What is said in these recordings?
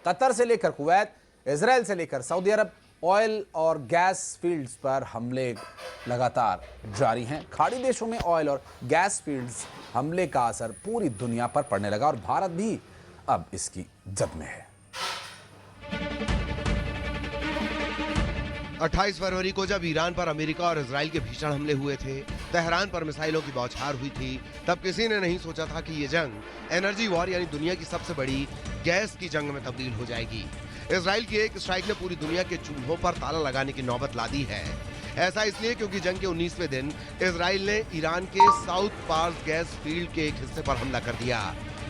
Qatar से लेकर Kuwait, Israel से लेकर सऊदी अरब, ऑयल और गैस फील्ड्स पर हमले लगातार जारी हैं। खाड़ी देशों में ऑयल और गैस फील्ड्स हमले का असर पूरी दुनिया पर पड़ने लगा और भारत भी अब इसकी जद में है। 28 फरवरी को जब ईरान पर अमेरिका और इजराइल के भीषण हमले हुए थे, तेहरान पर मिसाइलों की बौछार हुई थी, तब किसी ने नहीं सोचा था कि ये जंग एनर्जी वॉर यानी दुनिया की सबसे बड़ी गैस की जंग में तब्दील हो जाएगी। इजराइल की एक स्ट्राइक ने पूरी दुनिया के चूल्हों पर ताला लगाने की नौबत ला दी है। ऐसा इसलिए क्योंकि जंग के 19वें दिन इजराइल ने ईरान के साउथ पार्स गैस फील्ड के एक हिस्से पर हमला कर दिया।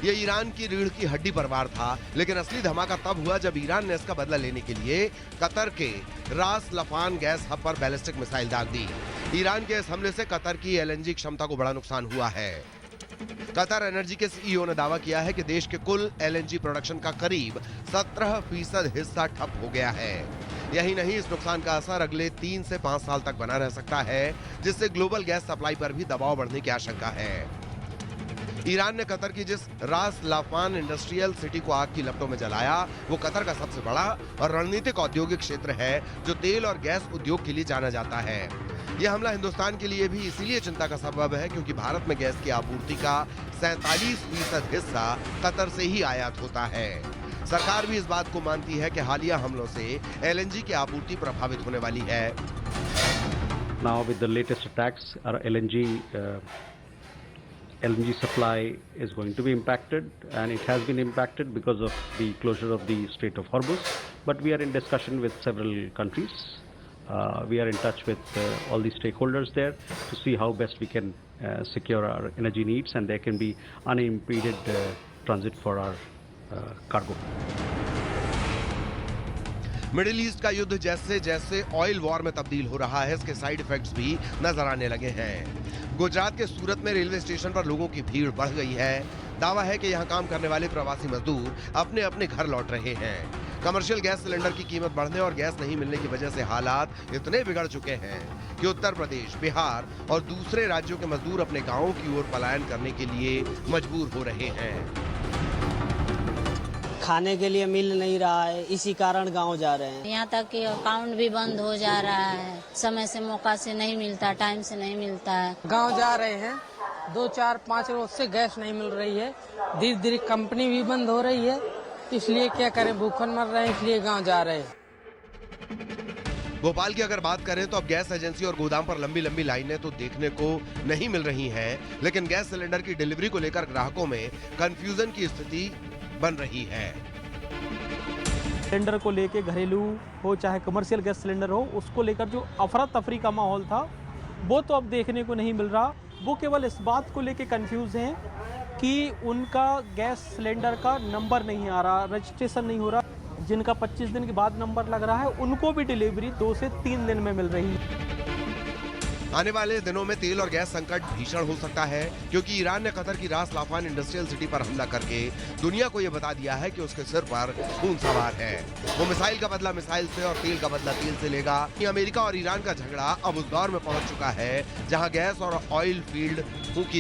ये ईरान की रीढ़ की हड्डी पर वार था, लेकिन असली धमाका तब हुआ जब ईरान ने इसका बदला लेने के लिए कतर के रास लफान गैस हब पर बैलिस्टिक मिसाइल दाग दी। ईरान के इस हमले से कतर की एलएनजी क्षमता को बड़ा नुकसान हुआ है। कतर एनर्जी के सीईओ ने दावा किया है कि देश के कुल एलएनजी प्रोडक्शन का करीब 17% हिस्सा ठप हो गया है। यही नहीं, इस नुकसान का असर अगले 3 से 5 साल तक बना रह सकता है, जिससे ग्लोबल गैस सप्लाई पर भी दबाव बढ़ने की आशंका है। ईरान ने कतर की जिस रास लाफान इंडस्ट्रियल सिटी को आग की लपटों में जलाया, वो कतर का सबसे बड़ा और रणनीतिक औद्योगिक क्षेत्र है, जो तेल और गैस उद्योग के लिए जाना जाता है। यह हमला हिंदुस्तान के लिए भी इसीलिए चिंता का सबब है क्योंकि भारत में गैस की आपूर्ति का 47% हिस्सा कतर से ही आयात होता है। सरकार भी इस बात को मानती है कि हालिया हमलों से एलएनजी की आपूर्ति प्रभावित होने वाली है। Now with the latest attacks, our LNG supply is going to be impacted, and it has been impacted because of the closure of the Strait of Hormuz. But we are in discussion with several countries. We are in touch with all the stakeholders there to see how best we can secure our energy needs, and there can be unimpeded transit for our cargo. Middle east का युद्ध जैसे जैसे oil war में तब्दील हो रहा है, इसके साइड इफेक्ट्स भी नजर आने लगे हैं। गुजरात के सूरत में रेलवे स्टेशन पर लोगों की भीड़ बढ़ गई है। दावा है कि यहाँ काम करने वाले प्रवासी मजदूर अपने अपने घर लौट रहे हैं। कमर्शियल गैस सिलेंडर की कीमत बढ़ने और गैस नहीं मिलने की वजह से हालात इतने बिगड़ चुके हैं कि उत्तर प्रदेश, बिहार और दूसरे राज्यों के मजदूर अपने गांवों की ओर पलायन करने के लिए मजबूर हो रहे हैं। खाने के लिए मिल नहीं रहा है, इसी कारण गांव जा रहे हैं। यहाँ तक कि अकाउंट भी बंद हो जा रहा है, समय से मौका से नहीं मिलता, टाइम से नहीं मिलता है। गांव जा रहे हैं, 2, 4, 5 रोज से गैस नहीं मिल रही है। धीरे धीरे कंपनी भी बंद हो रही है, इसलिए क्या करें, भूखन मर रहे हैं, इसलिए गाँव जा रहे हैं। भोपाल की अगर बात करें तो अब गैस एजेंसी और गोदाम पर लंबी लंबी लाइनें तो देखने को नहीं मिल रही हैं, लेकिन गैस सिलेंडर की डिलीवरी को लेकर ग्राहकों में कंफ्यूजन की स्थिति बन रही है। सिलेंडर को लेके, घरेलू हो चाहे कमर्शियल गैस सिलेंडर हो, उसको लेकर जो अफरा तफरी का माहौल था वो तो अब देखने को नहीं मिल रहा। वो केवल इस बात को लेके कंफ्यूज हैं कि उनका गैस सिलेंडर का नंबर नहीं आ रहा, रजिस्ट्रेशन नहीं हो रहा। जिनका 25 दिन के बाद नंबर लग रहा है, उनको भी डिलीवरी 2 से 3 दिन में मिल रही है। आने वाले दिनों में तेल और गैस संकट भीषण हो सकता है, क्योंकि ईरान ने कतर की रास लाफान इंडस्ट्रियल सिटी पर हमला करके दुनिया को यह बता दिया है कि उसके सिर पर खून सवार है। वो मिसाइल का बदला मिसाइल से और तेल का बदला तेल से लेगा। अमेरिका और ईरान का झगड़ा अब उस दौर में पहुंच चुका है जहां गैस और ऑयल फील्ड फूंकी